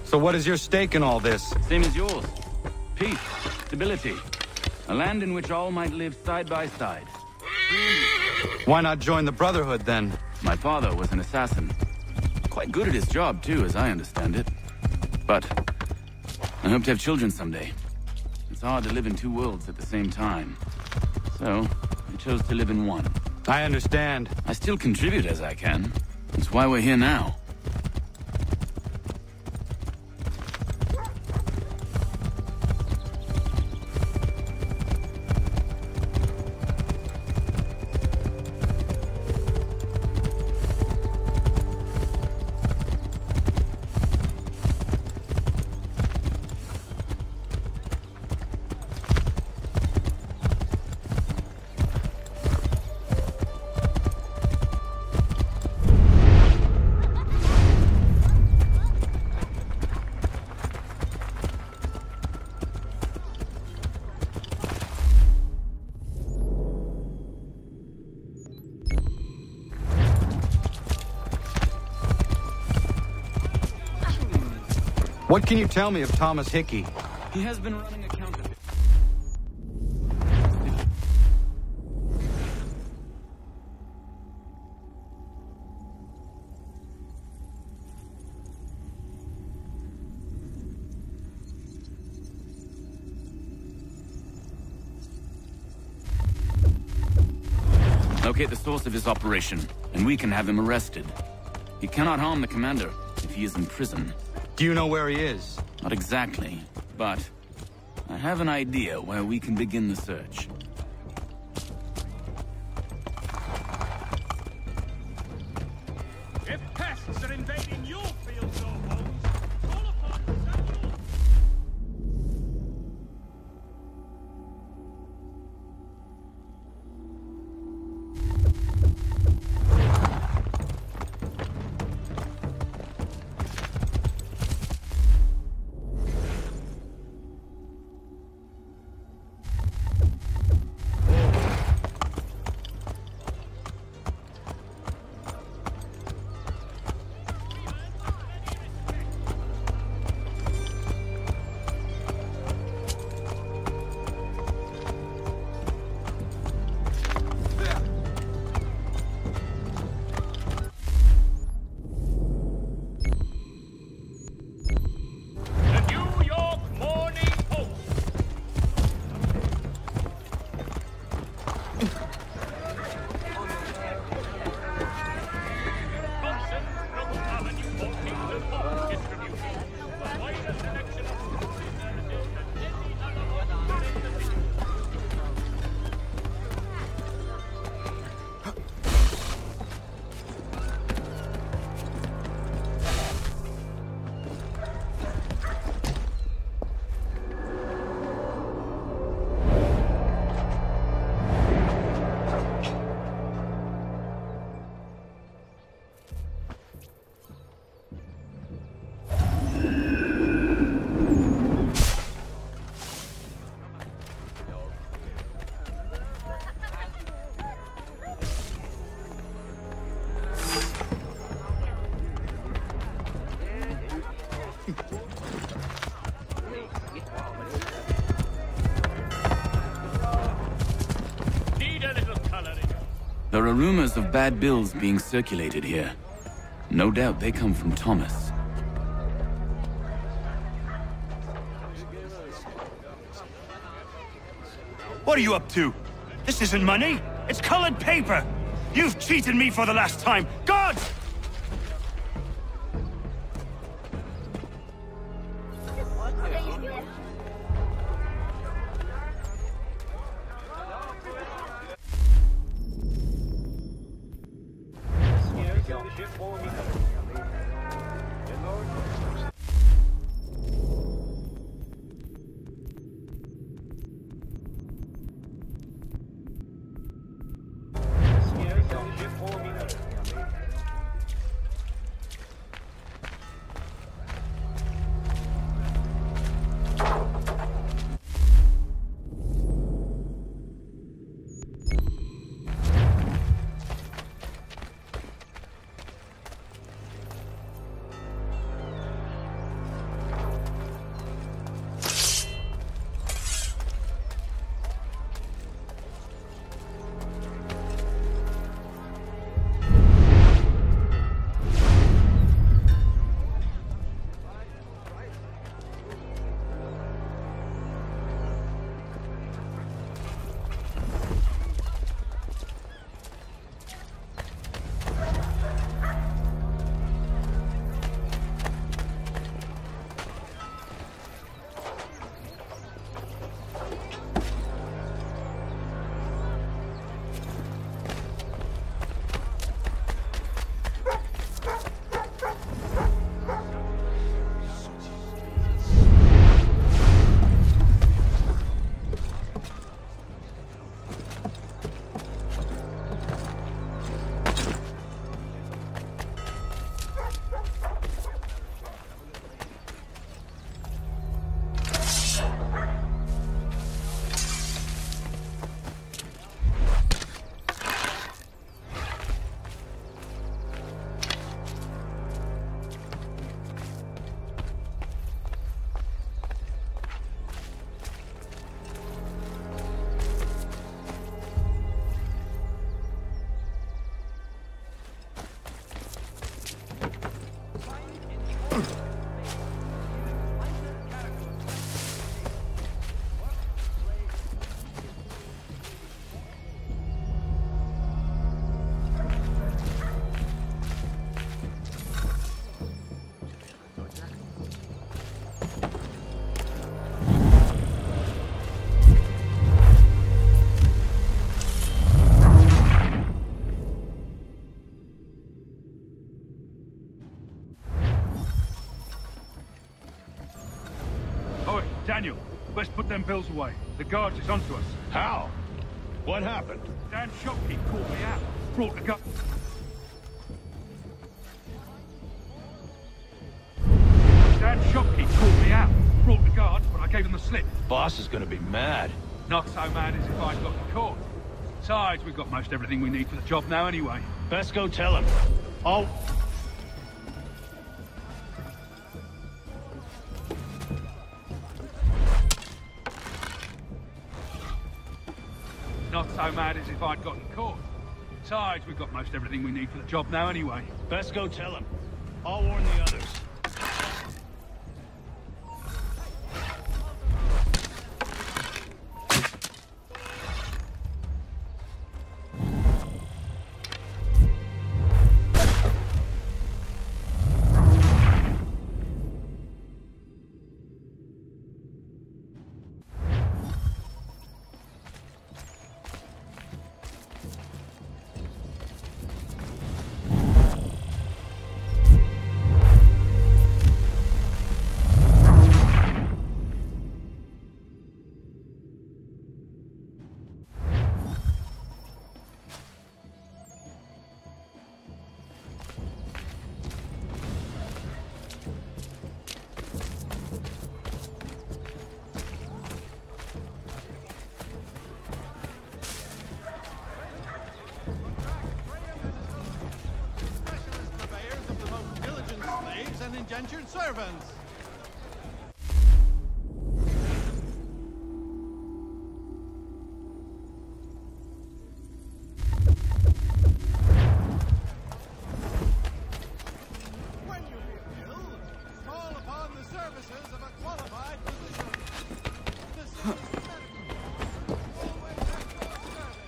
So what is your stake in all this? Same as yours. Peace, stability. A land in which all might live side by side. Why not join the Brotherhood, then? My father was an assassin. Quite good at his job, too, as I understand it. But I hope to have children someday. It's hard to live in two worlds at the same time. So, I chose to live in one. I understand. I still contribute as I can. That's why we're here now. What can you tell me of Thomas Hickey? He has been running a counterfeit. Locate the source of his operation, and we can have him arrested. He cannot harm the commander if he is in prison. Do you know where he is? Not exactly, but I have an idea where we can begin the search. If pests are invading your fields or homes, call upon Samuel. There are rumors of bad bills being circulated here. No doubt they come from Thomas. What are you up to? This isn't money. It's colored paper. You've cheated me for the last time. Gods! Daniel, let's put them bills away. The guards is onto us. How? What happened? Dan shopkeep called me out. Brought the gun. Dan shopkeep called me out. Brought the guards, but I gave him the slip. Boss is gonna be mad. Not so mad as if I'd got caught. Besides, we've got most everything we need for the job now anyway. Best go tell him. Oh. Not so mad as if I'd gotten caught. Besides, we've got most everything we need for the job now anyway. Best go tell him. I'll warn the others. Indentured servants. When you feel ill, call upon the services of a qualified physician. This is medical. Always at your service.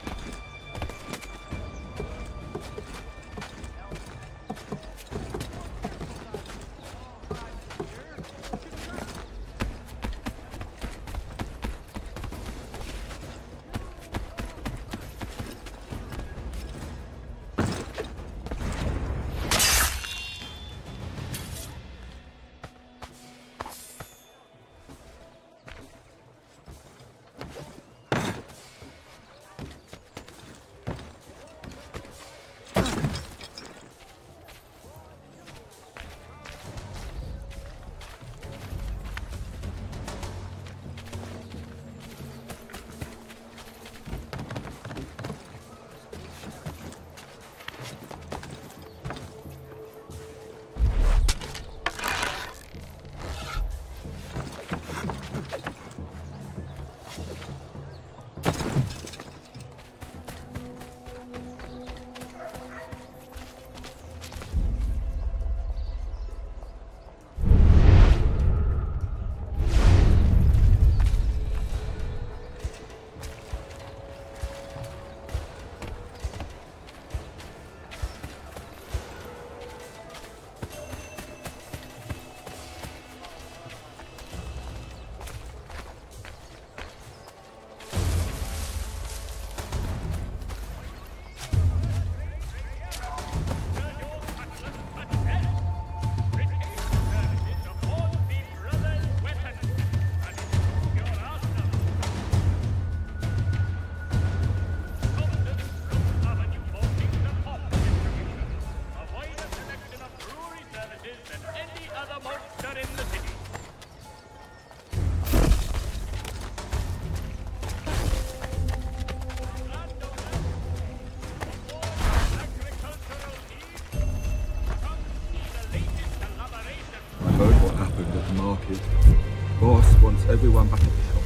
Boss wants everyone back at the shop.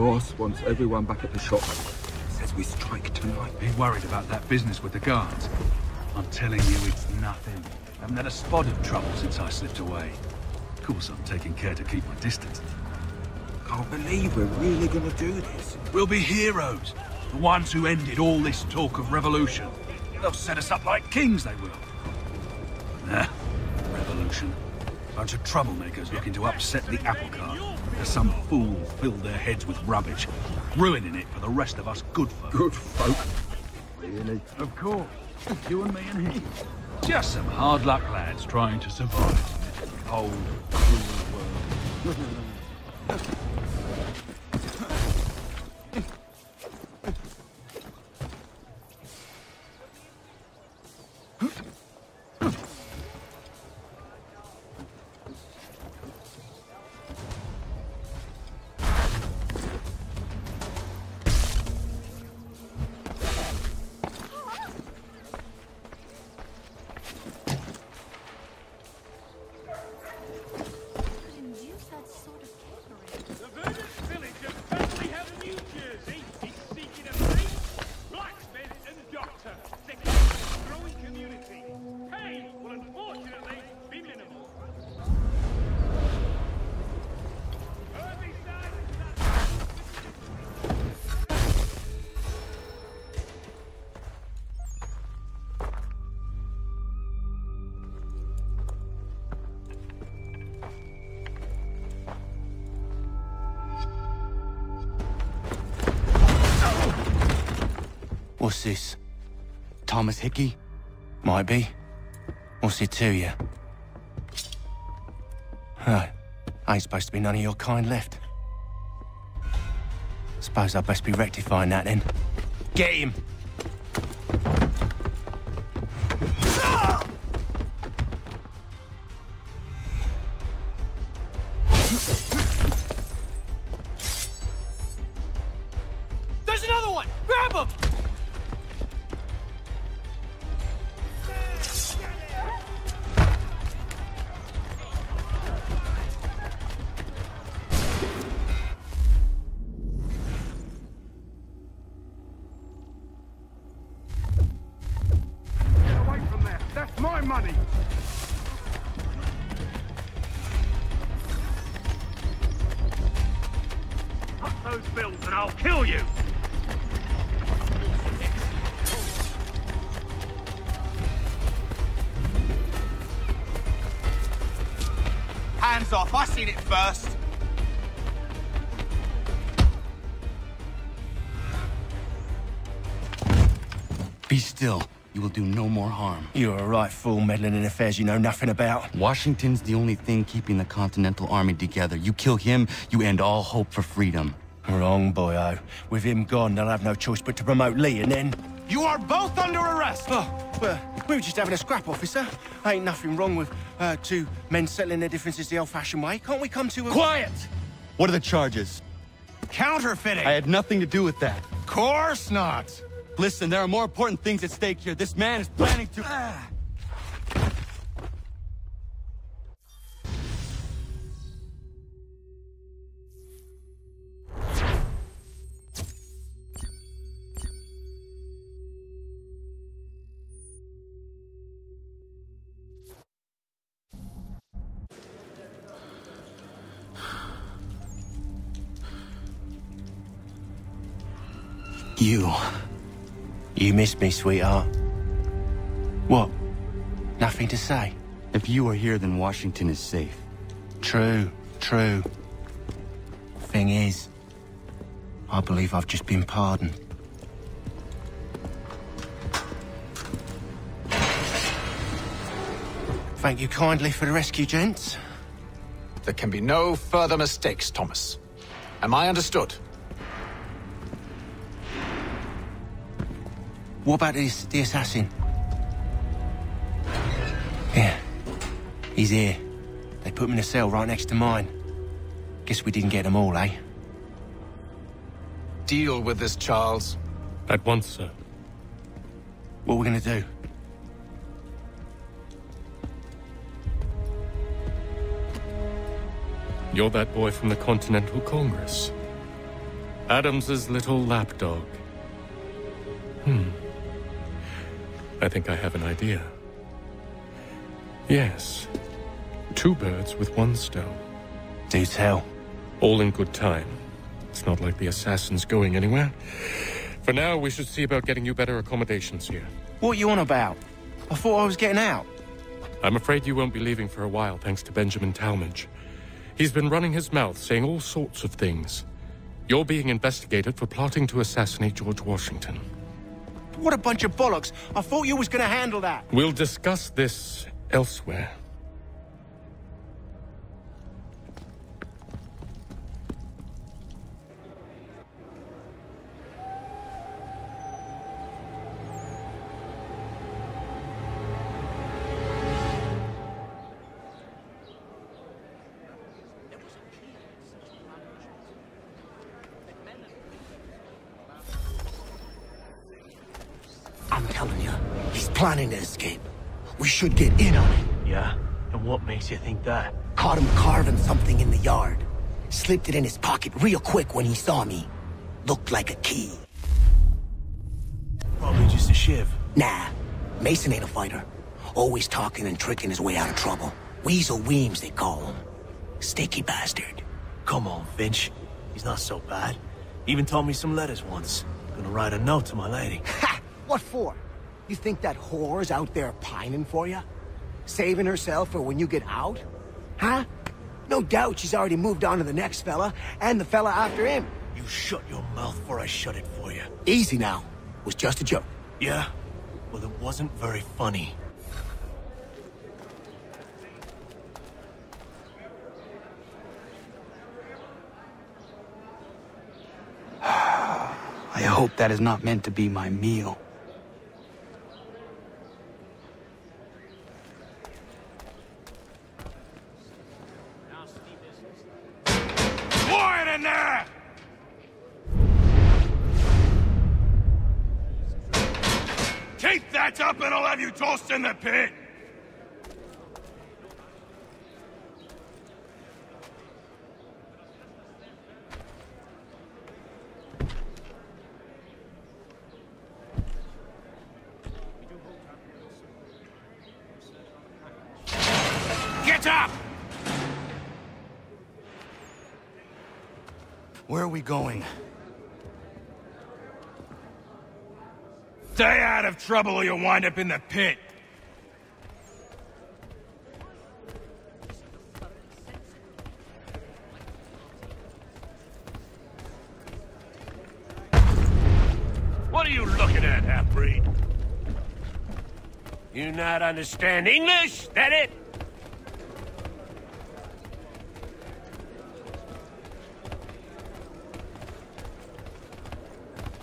Boss wants everyone back at the shop. Says we strike tonight. Be worried about that business with the guards. I'm telling you, it's nothing. I haven't had a spot of trouble since I slipped away. Of course, I'm taking care to keep my distance. Can't believe we're really gonna do this. We'll be heroes. The ones who ended all this talk of revolution. They'll set us up like kings, they will. Nah, revolution. Bunch of troublemakers looking to upset the apple cart. As some fool filled their heads with rubbish, ruining it for the rest of us good folk. Good folk? Really? Of course. You and me and him. Just some hard luck lads trying to survive in this cold, cruel world. What's this? Thomas Hickey? Might be. What's it to you? Oh, ain't supposed to be none of your kind left. Suppose I'd best be rectifying that then. Get him! There's another one! Grab him! Money! Cut those bills and I'll kill you! Hands off, I seen it first! Be still. You will do no more harm. You're a right fool meddling in affairs you know nothing about. Washington's the only thing keeping the Continental Army together. You kill him, you end all hope for freedom. Wrong, boyo. With him gone, they'll have no choice but to promote Lee, and then... You are both under arrest! Oh, well, we were just having a scrap, officer. Ain't nothing wrong with two men settling their differences the old-fashioned way. Can't we come to a... Quiet! What are the charges? Counterfeiting! I had nothing to do with that. Course not! Listen, there are more important things at stake here. This man is planning to... You missed me, sweetheart. What? Nothing to say? If you are here, then Washington is safe. True. Thing is, I believe I've just been pardoned. Thank you kindly for the rescue, gents. There can be no further mistakes, Thomas. Am I understood? What about the assassin? Yeah, he's here. They put him in a cell right next to mine. Guess we didn't get them all, eh? Deal with this, Charles. At once, sir. What are we gonna do? You're that boy from the Continental Congress. Adams's little lapdog. I think I have an idea. Yes. 2 birds with 1 stone. Do tell. All in good time. It's not like the assassin's going anywhere. For now, we should see about getting you better accommodations here. What you on about? I thought I was getting out. I'm afraid you won't be leaving for a while, thanks to Benjamin Talmadge. He's been running his mouth, saying all sorts of things. You're being investigated for plotting to assassinate George Washington. What a bunch of bollocks. I thought you was gonna handle that. We'll discuss this elsewhere. I'm telling you, he's planning to escape. We should get in on it. Yeah? And what makes you think that? Caught him carving something in the yard. Slipped it in his pocket real quick when he saw me. Looked like a key. Probably just a shiv. Nah, Mason ain't a fighter. Always talking and tricking his way out of trouble. Weasel Weems, they call him. Sticky bastard. Come on, Finch. He's not so bad. Even taught me some letters once. Gonna write a note to my lady. Ha! What for? You think that whore's out there pining for you? Saving herself for when you get out? Huh? No doubt she's already moved on to the next fella, and the fella after him. You shut your mouth before I shut it for you. Easy now. Was just a joke. Yeah? Well, it wasn't very funny. I hope that is not meant to be my meal. Quiet in there! Keep that up and I'll have you tossed in the pit! Get up! Where are we going? Stay out of trouble or you'll wind up in the pit. What are you looking at, half-breed? You not understand English? That it?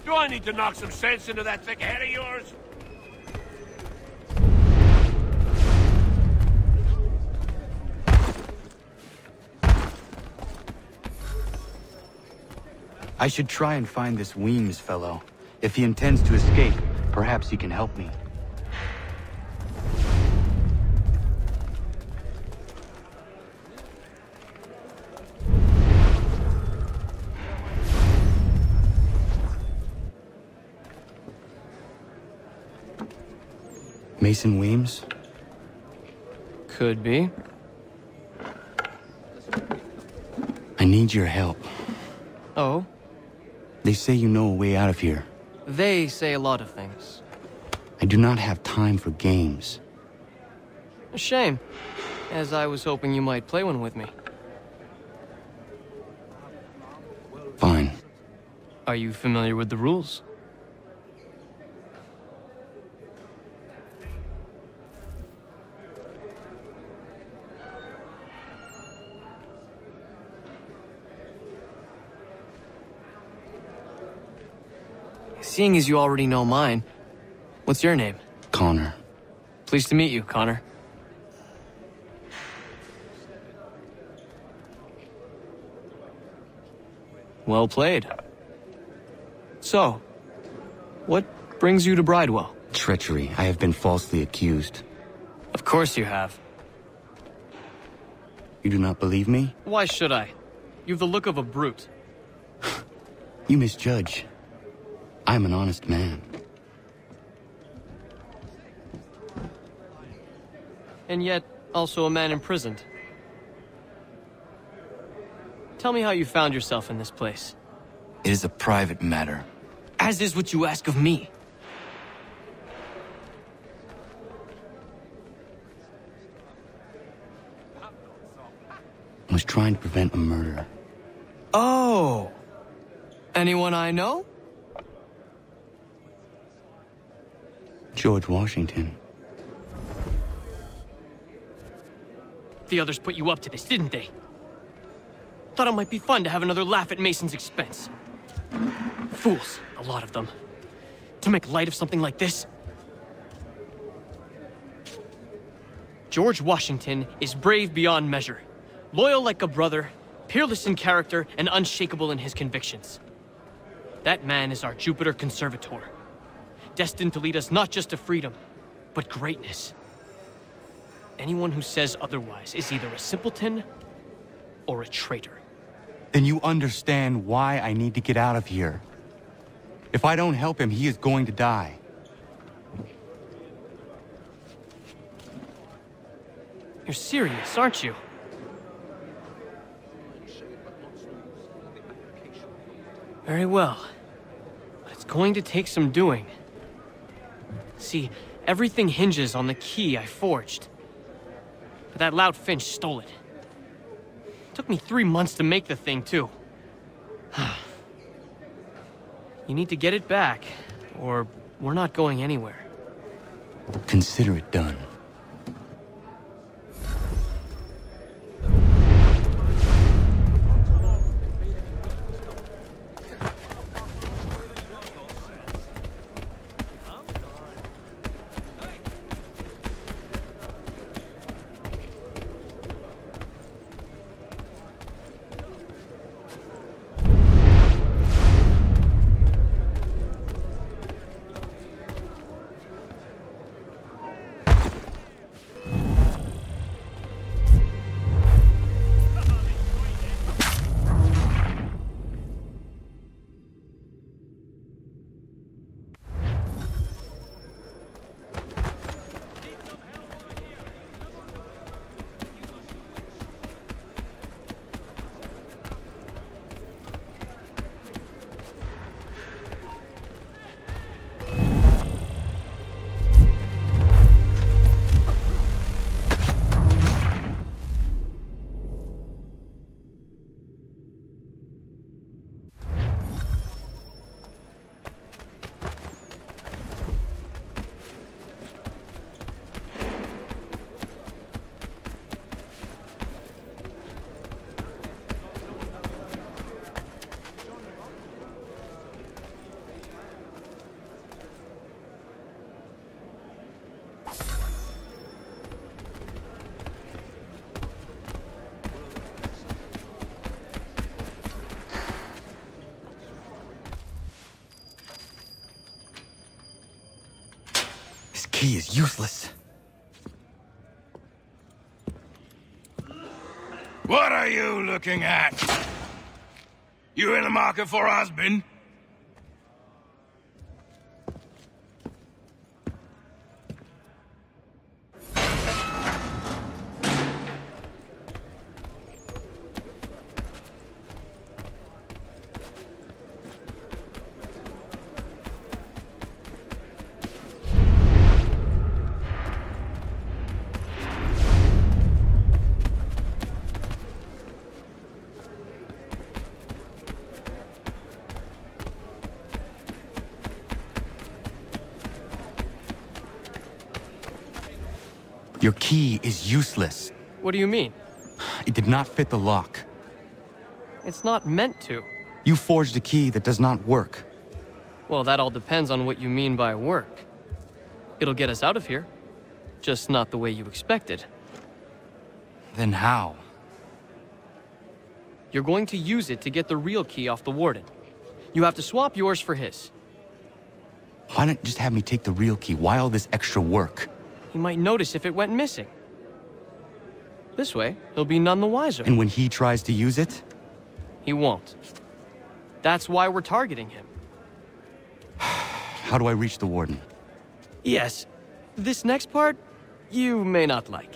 Do I need to knock some sense into that thick head of yours? I should try and find this Weems fellow. If he intends to escape, perhaps he can help me. Mason Weems? Could be. I need your help. Oh? They say you know a way out of here. They say a lot of things. I do not have time for games. A shame, as I was hoping you might play one with me. Fine. Are you familiar with the rules? Seeing as you already know mine, what's your name? Connor. Pleased to meet you, Connor. Well played. So, what brings you to Bridewell? Treachery. I have been falsely accused. Of course you have. You do not believe me? Why should I? You've the look of a brute. You misjudge. I'm an honest man. And yet, also a man imprisoned. Tell me how you found yourself in this place. It is a private matter. As is what you ask of me. I was trying to prevent a murder. Oh! Anyone I know? George Washington. The others put you up to this, didn't they? Thought it might be fun to have another laugh at Mason's expense. Fools, a lot of them. To make light of something like this. George Washington is brave beyond measure. Loyal like a brother, peerless in character, and unshakable in his convictions. That man is our Jupiter Conservator. Destined to lead us not just to freedom, but greatness. Anyone who says otherwise is either a simpleton or a traitor. Then you understand why I need to get out of here. If I don't help him, he is going to die. You're serious, aren't you? Very well. But it's going to take some doing. See, everything hinges on the key I forged. But that loud Finch stole it. Took me 3 months to make the thing, too. You need to get it back, or we're not going anywhere. Consider it done. Key is useless. What are you looking at? You in the market for a husband? Your key is useless. What do you mean? It did not fit the lock. It's not meant to. You forged a key that does not work. Well, that all depends on what you mean by work. It'll get us out of here. Just not the way you expected. Then how? You're going to use it to get the real key off the warden. You have to swap yours for his. Why not just have me take the real key? Why all this extra work? He might notice if it went missing. This way, he'll be none the wiser. And when he tries to use it? He won't. That's why we're targeting him. How do I reach the warden? Yes. This next part, you may not like.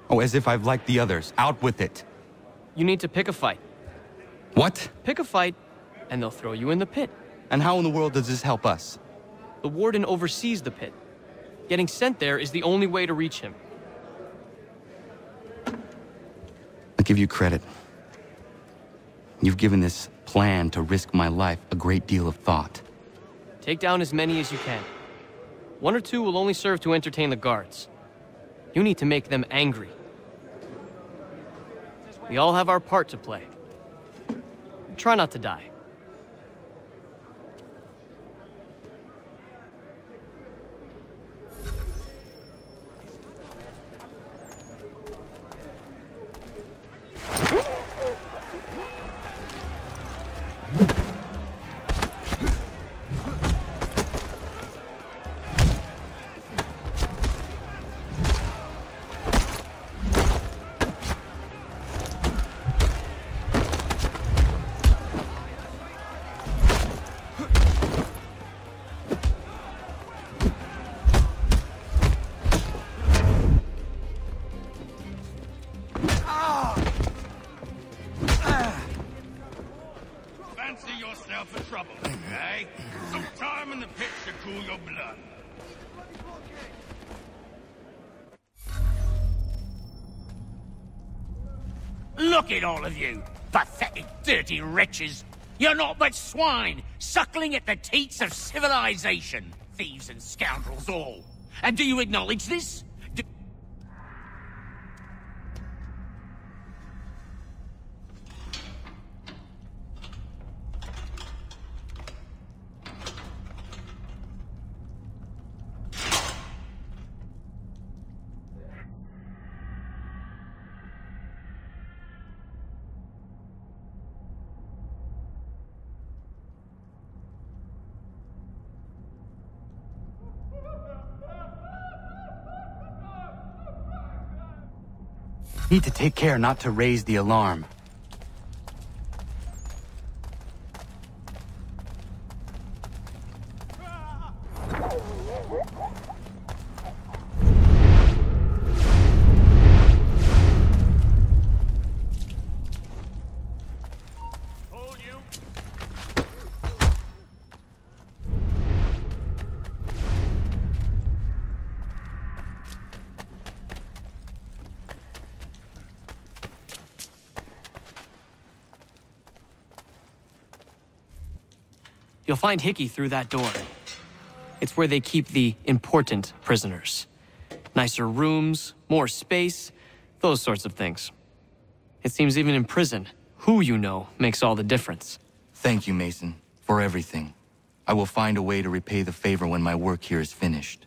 Oh, as if I've liked the others. Out with it. You need to pick a fight. What? Pick a fight, and they'll throw you in the pit. And how in the world does this help us? The warden oversees the pit. Getting sent there is the only way to reach him. I'll give you credit. You've given this plan to risk my life a great deal of thought. Take down as many as you can. 1 or 2 will only serve to entertain the guards. You need to make them angry. We all have our part to play. Try not to die. Fancy yourself a trouble, eh? Some time in the pit should cool your blood. Look at all of you, pathetic, dirty wretches. You're not but swine, suckling at the teats of civilization. Thieves and scoundrels all. And do you acknowledge this? Need to take care not to raise the alarm. You'll find Hickey through that door. It's where they keep the important prisoners. Nicer rooms, more space, those sorts of things. It seems even in prison, who you know makes all the difference. Thank you, Mason, for everything. I will find a way to repay the favor when my work here is finished.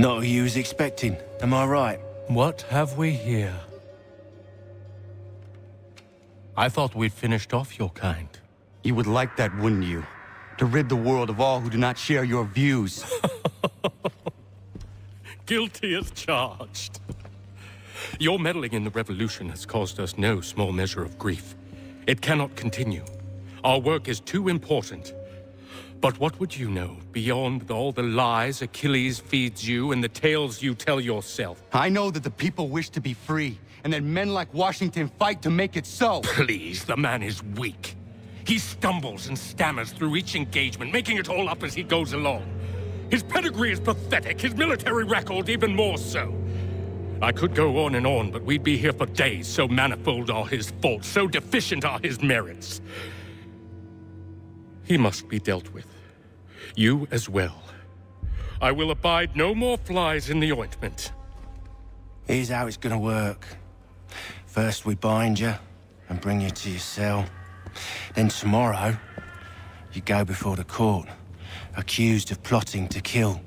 Not who you was expecting, am I right? What have we here? I thought we'd finished off your kind. You would like that, wouldn't you? To rid the world of all who do not share your views. Guilty as charged. Your meddling in the revolution has caused us no small measure of grief. It cannot continue. Our work is too important. But what would you know beyond all the lies Achilles feeds you and the tales you tell yourself? I know that the people wish to be free, and that men like Washington fight to make it so. Please, the man is weak. He stumbles and stammers through each engagement, making it all up as he goes along. His pedigree is pathetic, his military record even more so. I could go on, but we'd be here for days, so manifold are his faults, so deficient are his merits. He must be dealt with. You as well. I will abide no more flies in the ointment. Here's how it's gonna work. First we bind you and bring you to your cell. Then tomorrow, you go before the court, accused of plotting to kill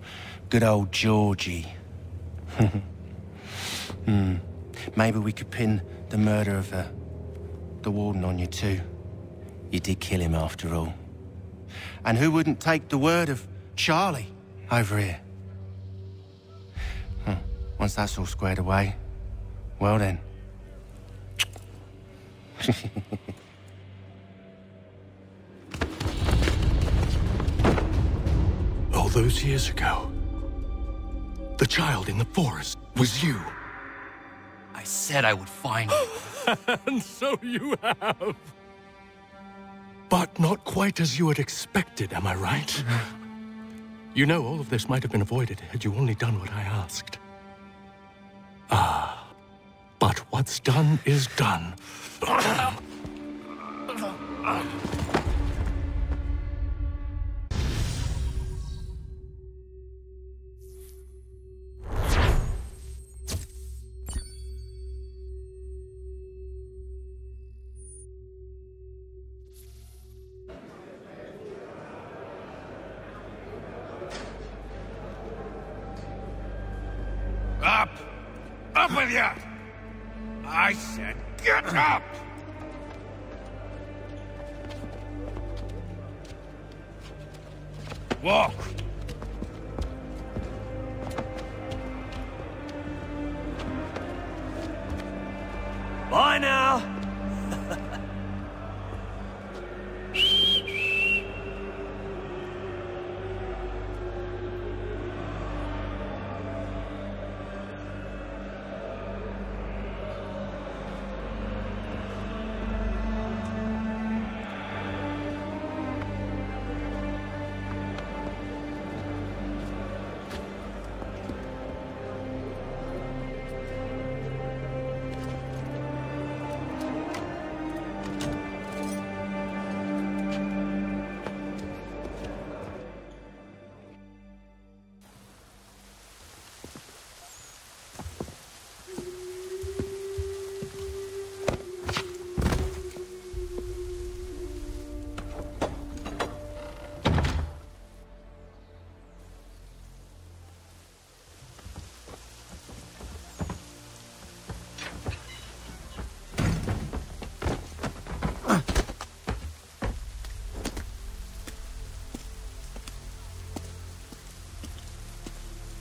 good old Georgie. Maybe we could pin the murder of the warden on you too. You did kill him after all. And who wouldn't take the word of Charlie over here? Once that's all squared away, well then. All those years ago, the child in the forest was you. I said I would find you. And so you have. But not quite as you had expected, am I right? You know, all of this might have been avoided had you only done what I asked. Ah, but what's done is done. Up! Up with you! I said get up! Walk! Bye now!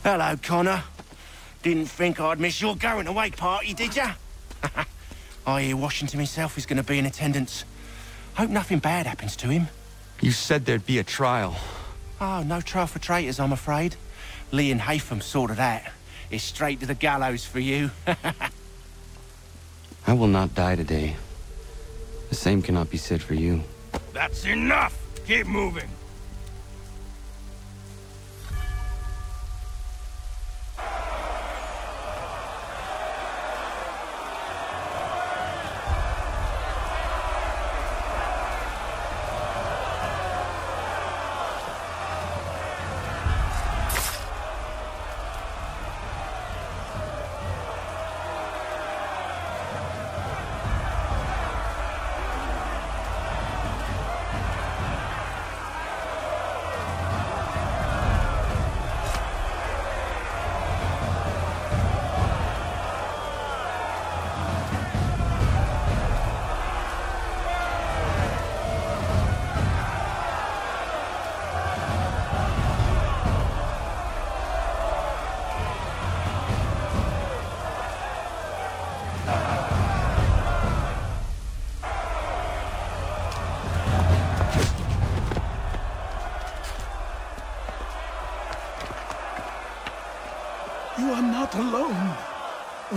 Hello, Connor. Didn't think I'd miss your going away party, did ya? I hear Washington himself is going to be in attendance. Hope nothing bad happens to him. You said there'd be a trial. Oh, no trial for traitors, I'm afraid. Lee and Haytham sorted that. It's straight to the gallows for you. I will not die today. The same cannot be said for you. That's enough! Keep moving!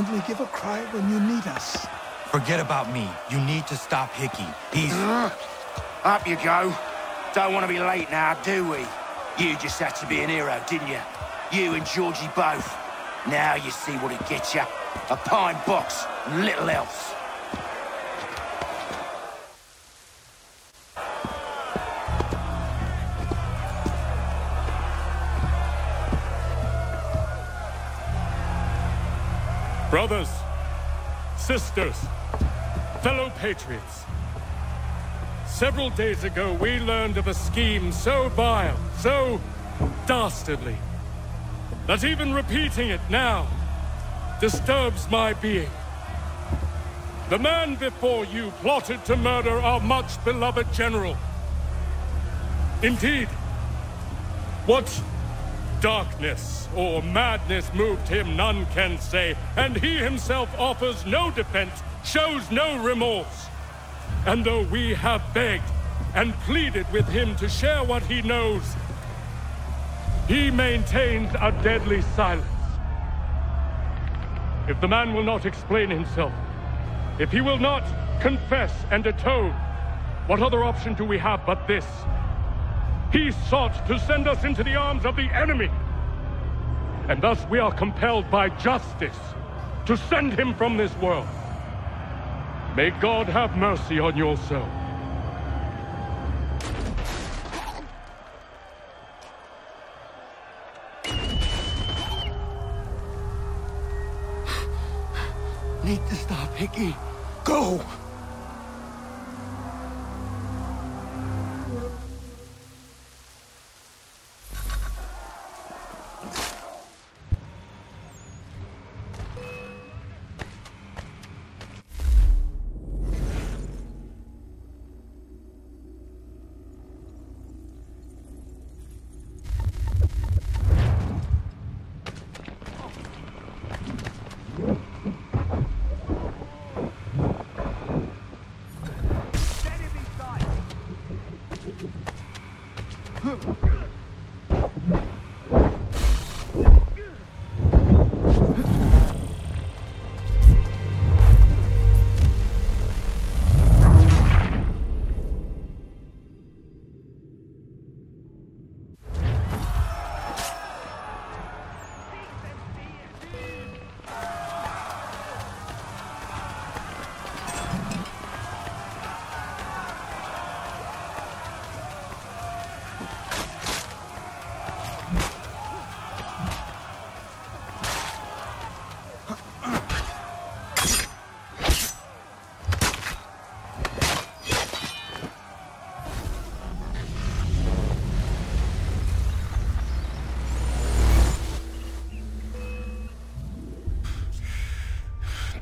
only give a cry when you need us. Forget about me. You need to stop Hickey. He's... Up you go. Don't want to be late now, do we? You just had to be an hero, didn't you? You and Georgie both. Now you see what it gets you. A pine box, and little else. Brothers, sisters, fellow patriots. Several days ago, we learned of a scheme so vile, so dastardly, that even repeating it now disturbs my being. The man before you plotted to murder our much-beloved general. Indeed, what darkness or madness moved him, none can say, and he himself offers no defense, shows no remorse. And though we have begged and pleaded with him to share what he knows, he maintains a deadly silence. If the man will not explain himself, if he will not confess and atone, what other option do we have but this? He sought to send us into the arms of the enemy. And thus we are compelled by justice to send him from this world. May God have mercy on your soul. Need to stop Hickey. Go!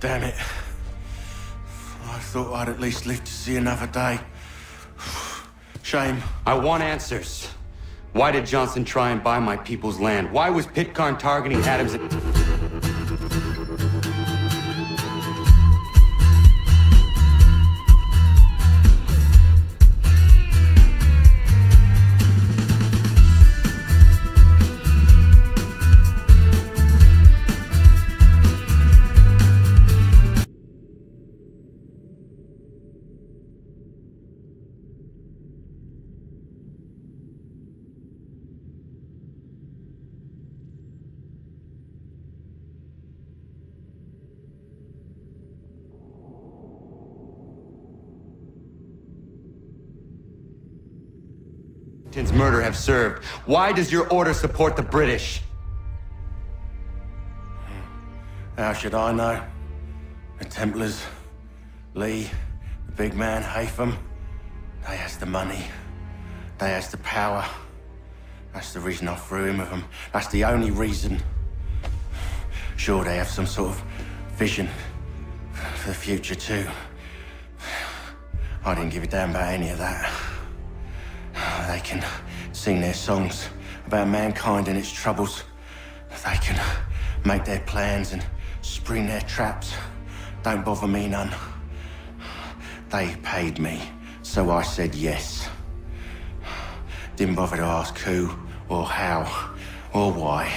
Damn it. I thought I'd at least live to see another day. Shame. I want answers. Why did Johnson try and buy my people's land? Why was Pitcairn targeting Adams? Murder have served. Why does your order support the British? How should I know? The Templars, Lee, the big man, Haytham, they has the money. They has the power. That's the reason I threw in with them. That's the only reason. Sure, they have some sort of vision for the future too. I didn't give a damn about any of that. They can sing their songs about mankind and its troubles. They can make their plans and spring their traps. Don't bother me none. They paid me, so I said yes. Didn't bother to ask who, or how, or why.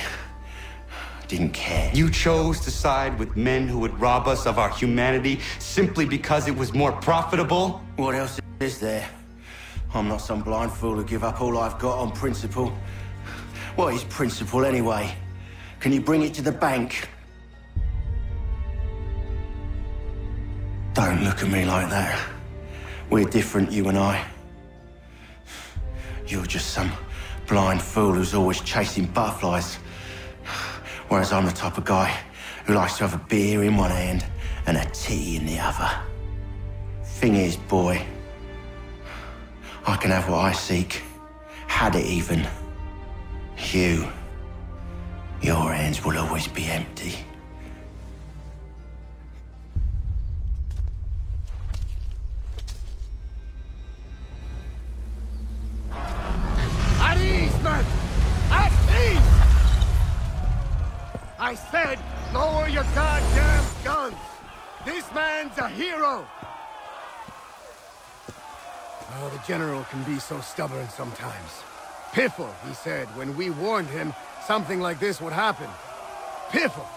didn't care. You chose to side with men who would rob us of our humanity simply because it was more profitable? What else is there? I'm not some blind fool who give up all I've got on principle. What is principle anyway? Can you bring it to the bank? Don't look at me like that. We're different, you and I. You're just some blind fool who's always chasing butterflies. Whereas I'm the type of guy who likes to have a beer in one hand and a tea in the other. Thing is, boy, I can have what I seek. Had it even. Your hands will always be empty. At ease, man! At ease! I said, lower your goddamn guns! This man's a hero! Oh, the General can be so stubborn sometimes. Piffle, he said, when we warned him something like this would happen. Piffle!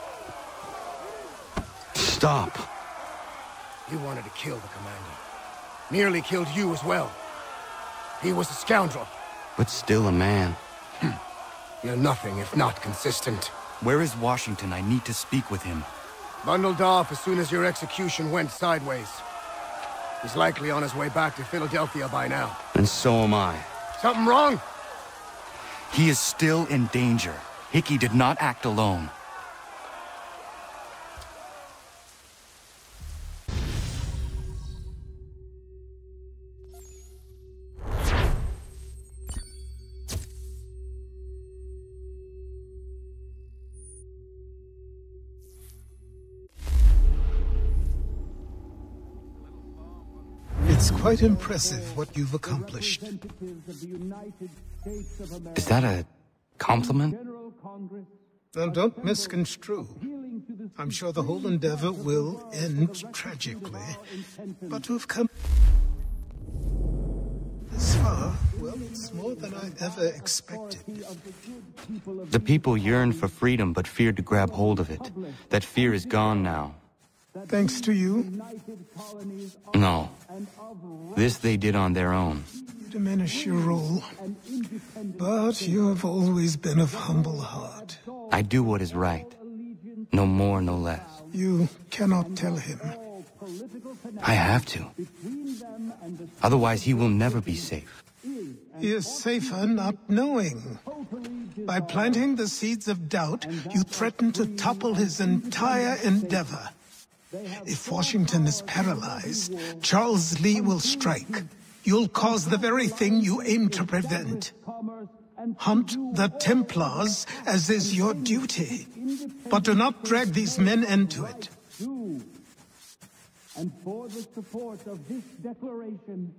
Stop. He wanted to kill the commander. Nearly killed you as well. He was a scoundrel. But still a man. You're nothing if not consistent. Where is Washington? I need to speak with him. Bundled off as soon as your execution went sideways. He's likely on his way back to Philadelphia by now. And so am I. Something wrong? He is still in danger. Hickey did not act alone. It's quite impressive what you've accomplished. Is that a compliment? Now, don't misconstrue. I'm sure the whole endeavor will end tragically. But to have come this far, well, it's more than I ever expected. The people yearned for freedom but feared to grab hold of it. That fear is gone now. Thanks to you? No. This they did on their own. Diminish your role. But you have always been of humble heart. I do what is right. No more, no less. You cannot tell him. I have to. Otherwise, he will never be safe. He is safer not knowing. By planting the seeds of doubt, you threaten to topple his entire endeavor. If Washington is paralyzed, Charles Lee will strike. You'll cause the very thing you aim to prevent. Hunt the Templars, as is your duty. But do not drag these men into it. And for the support of this declaration,